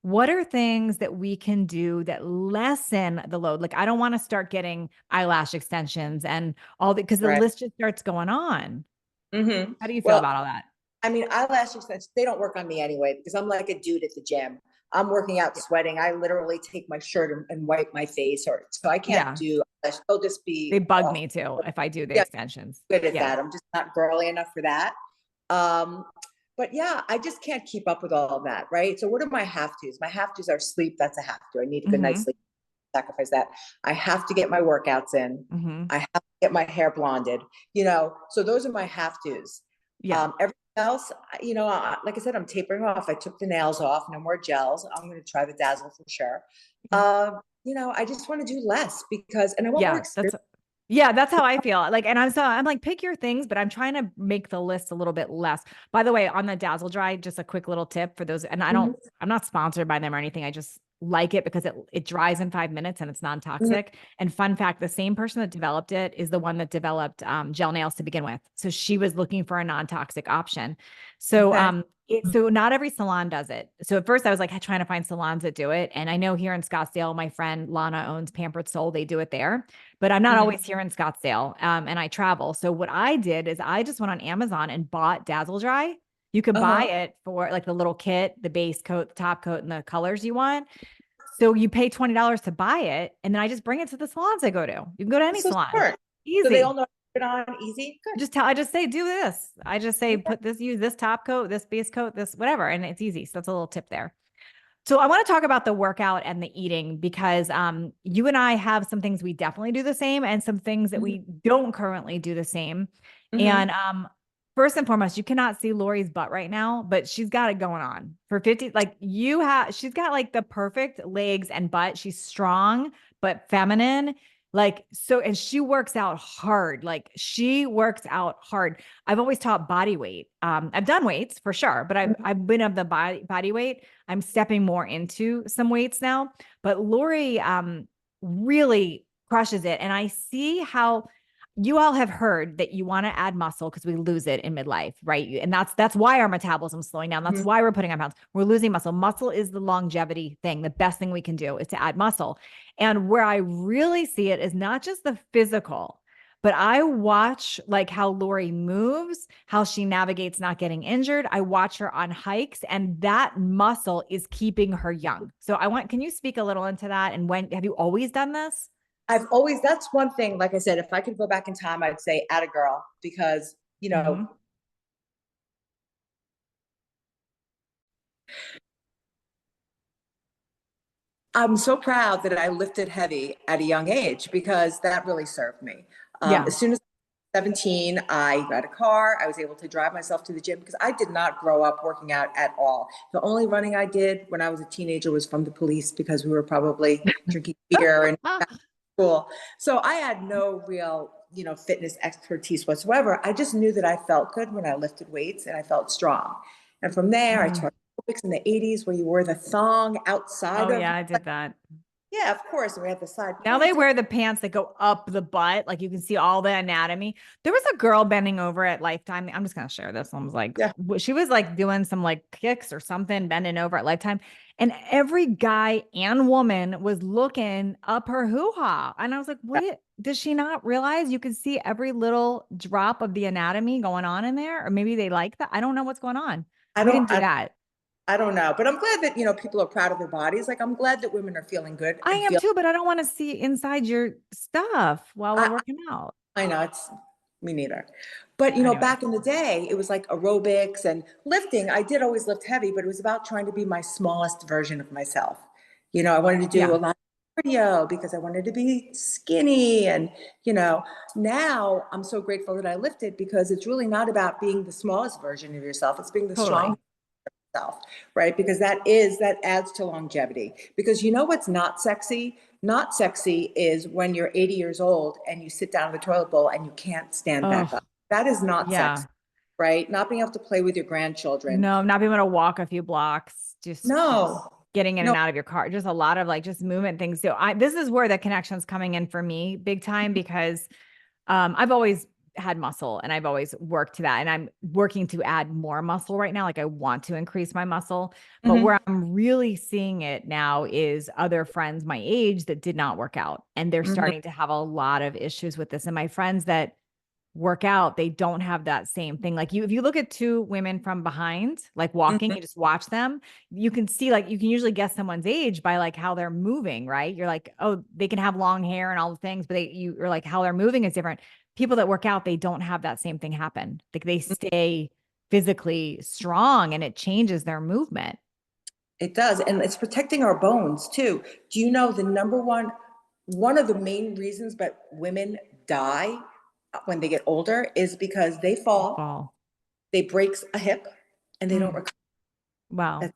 what are things that we can do that lessen the load? Like I don't want to start getting eyelash extensions and all that because the Right. list just starts going on. Hmm. How do you feel Well, about all that? I mean, eyelash extensions, they don't work on me anyway, because I'm like a dude at the gym. I'm working out, Yeah. sweating. I literally take my shirt and wipe my face, or so I can't Yeah. do eyelash. They'll just They be bug off. me too if I do the Yeah, extensions. good at Yeah. that. I'm just not girly enough for that. Um, but yeah, I just can't keep up with all of that, right? So what are my have tos? My have tos are sleep. That's a have to. I need a good night's Hmm. sleep. Sacrifice that. I have to get my workouts in. Hmm. I have to get my hair blonded. So those are my have tos. Yeah. Everything else, like I said, I'm tapering off. I took the nails off. No more gels. I'm going to try the Dazzle for sure. Yeah. I just want to do less, because, and I want more Yeah. experience. That's how I feel. Like, and I'm like, pick your things, but I'm trying to make the list a little bit less. By the way, on the Dazzle Dry, just a quick little tip for those, and Mhm, I'm not sponsored by them or anything. I just like it because it dries in 5 minutes and it's mhm. non-toxic. And fun fact, the same person that developed it is the one that developed gel nails to begin with. So she was looking for a non-toxic option. So Okay. so not every salon does it. So at first I was like trying to find salons that do it. And I know here in Scottsdale, my friend Lana owns Pampered Soul. They do it there, but I'm not Mhm. always here in Scottsdale. And I travel. So what I did is I just went on Amazon and bought Dazzle Dry. You could buy Uh-huh. it for like the little kit, the base coat, the top coat, and the colors you want. So you pay $20 to buy it, and then I just bring it to the salons I go to. You can go to any That's so salon. smart. So they all Easy. know how to put it on easy. Good. I just say, do this. I just say, Okay. use this top coat, this base coat, this whatever. And it's easy. So that's a little tip there. So I want to talk about the workout and the eating because you and I have some things we definitely do the same and some things that Mhm. we don't currently do the same. Mhm. And first and foremost, you cannot see Lori's butt right now, but she's got it going on for 50. Like you have, she's got like the perfect legs and butt. She's strong, but feminine. Like, so, and she works out hard. Like she works out hard. I've always taught body weight. I've done weights for sure, but I've been of the body weight. I'm stepping more into some weights now, but Lori, really crushes it. And I see how you all have heard that you want to add muscle because we lose it in midlife, right? And that's why our metabolism's slowing down. That's Mhm. why we're putting on pounds. We're losing muscle. Muscle is the longevity thing. The best thing we can do is to add muscle. And where I really see it is not just the physical, but I watch like how Lori moves, how she navigates not getting injured. I watch her on hikes, and that muscle is keeping her young. So can you speak a little into that? And when have you always done this? I've always, that's one thing, like I said, if I could go back in time, I'd say atta girl, because, Mhm. I'm so proud that I lifted heavy at a young age because that really served me. Yeah. As soon as 17, I got a car. I was able to drive myself to the gym because I did not grow up working out at all. The only running I did when I was a teenager was from the police because we were probably drinking beer and school. So I had no real, fitness expertise whatsoever. I just knew that I felt good when I lifted weights and I felt strong. And from there, I Mm. took aerobics in the 80s where you wore the thong Oh outside of, yeah, I did that. yeah, of course. And we had the side Now they ponytail. wear the pants that go up the butt, like you can see all the anatomy. There was a girl bending over at Lifetime. I'm just gonna share this. One was like, Yeah, she was like doing some like kicks or something, bending over at Lifetime, and every guy and woman was looking up her hoo ha, and I was like, yeah. what? Does she not realize you can see every little drop of the anatomy going on in there? Or maybe they like that. I don't know what's going on. I We don't, didn't do that. I don't know, but I'm glad that, people are proud of their bodies. Like I'm glad that women are feeling good I and am feel, too, but I don't want to see inside your stuff while we're I, working out. I know it's me neither. But Anyway. back in the day, it was like aerobics and lifting. I did always lift heavy, but it was about trying to be my smallest version of myself. I wanted to do a Yeah, lot of cardio because I wanted to be skinny. And, now I'm so grateful that I lifted because it's really not about being the smallest version of yourself. It's being the strong totally. self, right? Because that adds to longevity. Because you know what's not sexy? Not sexy is when you're 80 years old and you sit down in the toilet bowl and you can't stand back Oh, up. That is not sexy, yeah. right? Not being able to play with your grandchildren. No, not being able to walk a few blocks, just No, getting in no. and out of your car. Just a lot of like just movement things. So this is where the connection's coming in for me big time because I've always had muscle and I've always worked to that. And I'm working to add more muscle right now. Like I want to increase my muscle. But where Mhm, I'm really seeing it now is other friends my age that did not work out. And they're mhm, starting to have a lot of issues with this. And my friends that work out, they don't have that same thing. Like if you look at two women from behind, like walking, mhm. you just watch them, you can see like you can usually guess someone's age by like how they're moving, right? You're like, oh, they can have long hair and all the things, but you're like how they're moving is different. People that work out, they don't have that same thing happen. Like they stay physically strong and it changes their movement. It does. And it's protecting our bones too. Do you know the number one of the main reasons that women die when they get older is because they They fall, fall. they break a hip, and they don't Mm, recover. wow.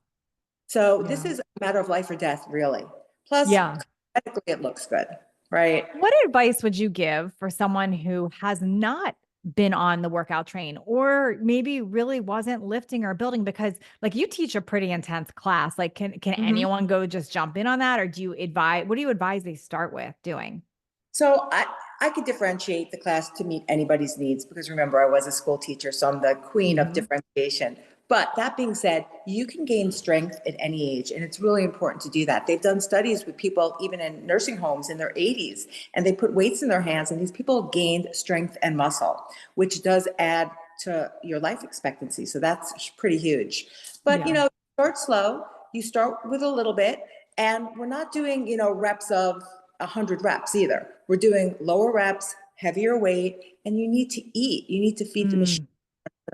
So this Yeah. is a matter of life or death, really. Plus, Yeah. medically, it looks good, right? What advice would you give for someone who has not been on the workout train or maybe really wasn't lifting or building because like you teach a pretty intense class. Like can Mhm. anyone go just jump in on that or do you advise what do you advise they start with doing? So I could differentiate the class to meet anybody's needs because remember, I was a school teacher, so I'm the queen of Mhm. differentiation. But that being said, you can gain strength at any age, and it's really important to do that. They've done studies with people even in nursing homes in their 80s, and they put weights in their hands, and these people gained strength and muscle, which does add to your life expectancy. So that's pretty huge. But Yeah. start slow. You start with a little bit, and we're not doing reps of 100 reps either. We're doing lower reps, heavier weight, and you need to eat. You need to feed the machine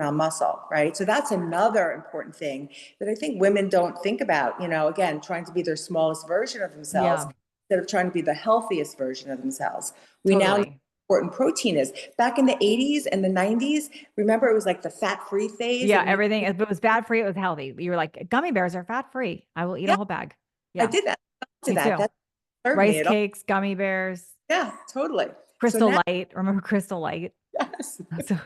Mm, on muscle, right? So that's another important thing that I think women don't think about, again, trying to be their smallest version of themselves yeah, instead of trying to be the healthiest version of themselves. We now need totally. important protein is. Back in the 80s and the 90s, remember it was like the fat-free phase Yeah, and everything. If it was bad for you, it was healthy. You were like, gummy bears are fat free. I will eat a yeah, whole bag. I Yeah, did that. To me that. too. That served me Rice at all. cakes, gummy bears, Yeah, totally. So Crystal now, Light. Remember Crystal Light? yes. So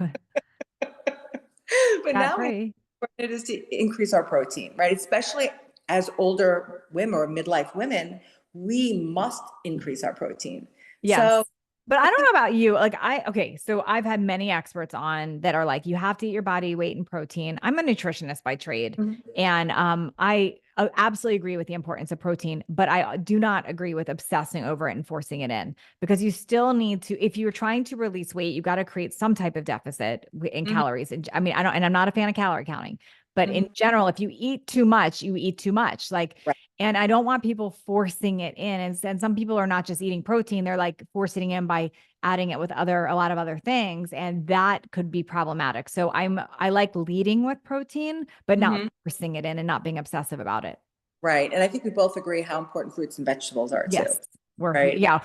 But fat now we know free. how important it is to increase our protein, right? Especially as older women or midlife women, we must increase our protein. Yes. So But I don't know about you. Okay, so I've had many experts on that are like, you have to eat your body weight in protein. I'm a nutritionist by trade. mhm, And I absolutely agree with the importance of protein, but I do not agree with obsessing over it and forcing it in because you still need to, if you're trying to release weight, you got to create some type of deficit in mhm, calories. And I mean, I don't, and I'm not a fan of calorie counting, but in mhm, general, if you eat too much, you eat too much. Like, right. and I don't want people forcing it in. And some people are not just eating protein, they're like forcing it in by adding it with a lot of other things. And that could be problematic. So I like leading with protein, but not Mhm. forcing it in and not being obsessive about it. Right. And I think we both agree how important fruits and vegetables are too, Yes. We're, right? yeah.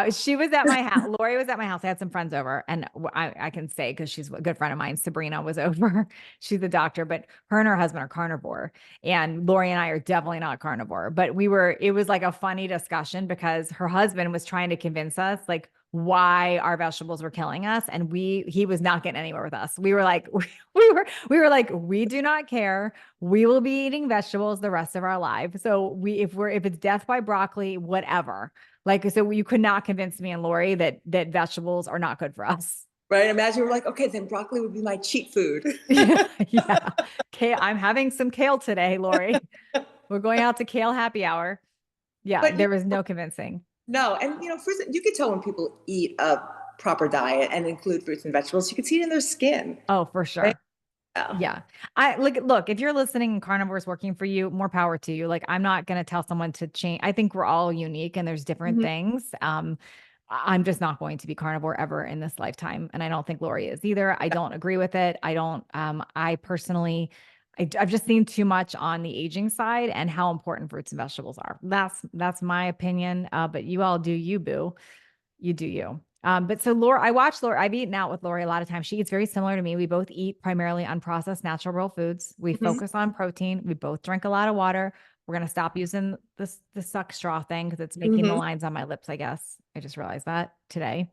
She was at my house. Lori was at my house. I had some friends over, and I can say, because she's a good friend of mine, Sabrina was over. She's a doctor, but her and her husband are carnivore. And Lori and I are definitely not carnivore. But it was like a funny discussion because her husband was trying to convince us, like, why our vegetables were killing us. And he was not getting anywhere with us. We were like, we were like, we do not care. We will be eating vegetables the rest of our lives. So if it's death by broccoli, whatever. Like, so you could not convince me and Lori that vegetables are not good for us. Right. Imagine we're like, okay, then broccoli would be my cheat food. Yeah. Yeah. Kale, I'm having some kale today, Lori. We're going out to kale happy hour. Yeah, But there was no convincing. no, and fruits, you can tell when people eat a proper diet and include fruits and vegetables. You can see it in their skin, Oh, for right? sure. Yeah. Yeah. I look, if you're listening and carnivore is working for you, more power to you. Like, I'm not going to tell someone to change. I think we're all unique and there's different Mhm. things. I'm just not going to be carnivore ever in this lifetime. And I don't think Lori is either. I don't agree with it. I personally, I've just seen too much on the aging side and how important fruits and vegetables are. That's my opinion. But you all do you, boo. You do you. But so Laura, I watch Laura. I've eaten out with Lori a lot of times. She eats very similar to me. We both eat primarily unprocessed natural real foods. We Mhm. focus on protein. We both drink a lot of water. We're gonna stop using the suck straw thing because it's making the Mhm. lines on my lips, I guess. I just realized that today.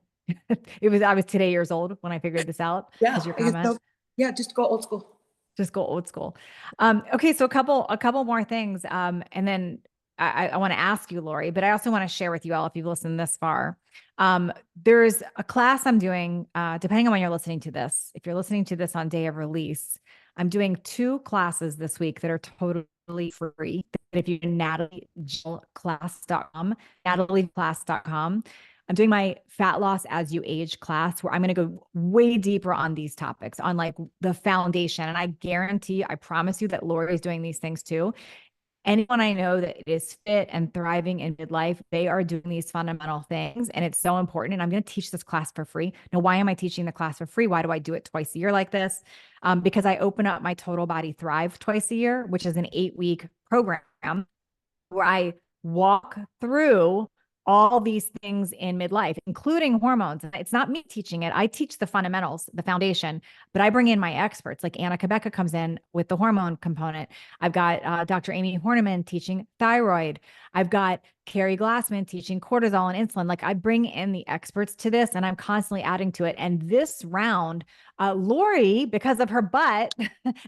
I was today years old when I figured this out Yeah. because your Because comment. no, yeah, just go old school. Just go old school. Okay, so a couple more things. And then I want to ask you, Lori, but I also want to share with you all if you've listened this far. There's a class I'm doing, depending on when you're listening to this. If you're listening to this on day of release, I'm doing two classes this week that are totally free. If you nataliejillclass.com, natalieclass.com. I'm doing my fat loss as you age class where I'm going to go way deeper on these topics, on like the foundation. And I guarantee, I promise you that Lori is doing these things too. Anyone I know that is fit and thriving in midlife, they are doing these fundamental things. And it's so important. And I'm going to teach this class for free. Now, why am I teaching the class for free? Why do I do it twice a year like this? Because I open up my Total Body Thrive twice a year, which is an 8-week program where I walk through all these things in midlife, including hormones. It's not me teaching it. I teach the fundamentals, the foundation, but I bring in my experts. Like Anna Quebeca comes in with the hormone component. I've got Dr. Amy Horniman teaching thyroid. I've got Carrie Glassman teaching cortisol and insulin. Like I bring in the experts to this and I'm constantly adding to it. And this round, Lori, because of her butt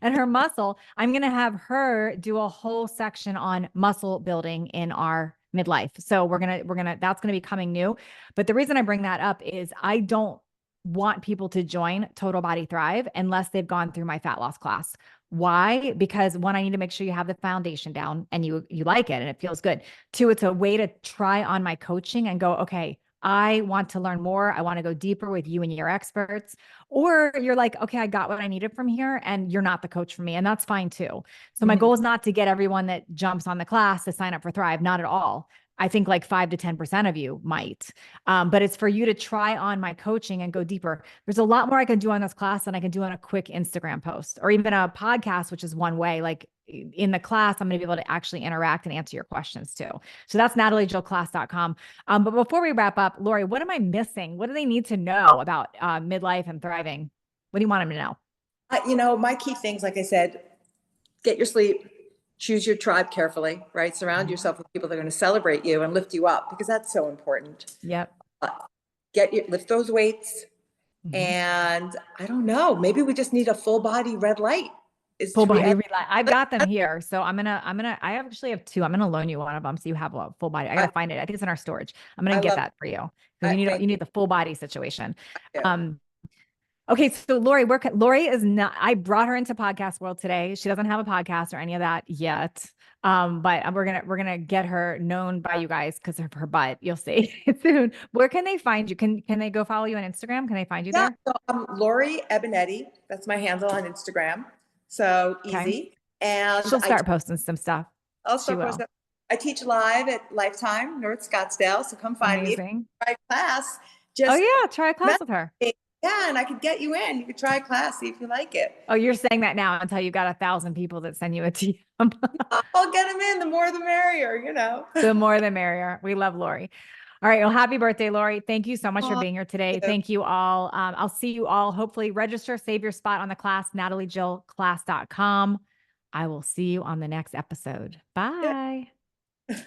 and her muscle, I'm going to have her do a whole section on muscle building in our midlife. So that's going to be coming new. But the reason I bring that up is I don't want people to join Total Body Thrive unless they've gone through my fat loss class. Why? Because one, I need to make sure you have the foundation down and you like it and it feels good. Two, it's a way to try on my coaching and go, okay, I want to learn more. I want to go deeper with you and your experts. Or you're like, okay, I got what I needed from here and you're not the coach for me. And that's fine too. So my Mhm. goal is not to get everyone that jumps on the class to sign up for Thrive, not at all. I think like 5 to 10% of you might. But it's for you to try on my coaching and go deeper. There's a lot more I can do on this class than I can do on a quick Instagram post or even a podcast, which is one way. Like in the class, I'm going to be able to actually interact and answer your questions too. So that's nataliejillclass.com. But before we wrap up, Lori, what am I missing? What do they need to know about midlife and thriving? What do you want them to know? My key things, like I said, get your sleep, choose your tribe carefully, right? Surround yourself with people that are going to celebrate you and lift you up, because that's so important. Yep. Uh, lift those weights. Mm-hmm. And I don't know, maybe we just need a full body red light. Full body relax. I've got them here. So I actually have two. I'm going to loan you one of them. So you have a full body. I got to find it. I think it's in our storage. I'm going I to get love that for you because you need the full body situation. it. Okay. So Lori, Lori is not, I brought her into podcast world today. She doesn't have a podcast or any of that yet. But we're going to get her known by you guys because of her butt. You'll see soon. Where can they find you? Can they go follow you on Instagram? Can they find you Yeah, there? so Lori Ebanietti. That's my handle on Instagram. So Okay. easy. And She'll start posting some stuff. also She will. I teach live at Lifetime, North Scottsdale. So come find me. Amazing. Try class. Oh Just yeah. Try a class with her. yeah, and I could get you in. You could try a class, see if you like it. Oh, you're saying that now until you've got 1,000 people that send you a DM. I'll get them in. The more the merrier. The more the merrier. We love Lori. All right. Well, happy birthday, Lori. Thank you so much for being here today. Thank you all. I'll see you all. Hopefully register, save your spot on the class, nataliejillclass.com. I will see you on the next episode. Bye. Yeah.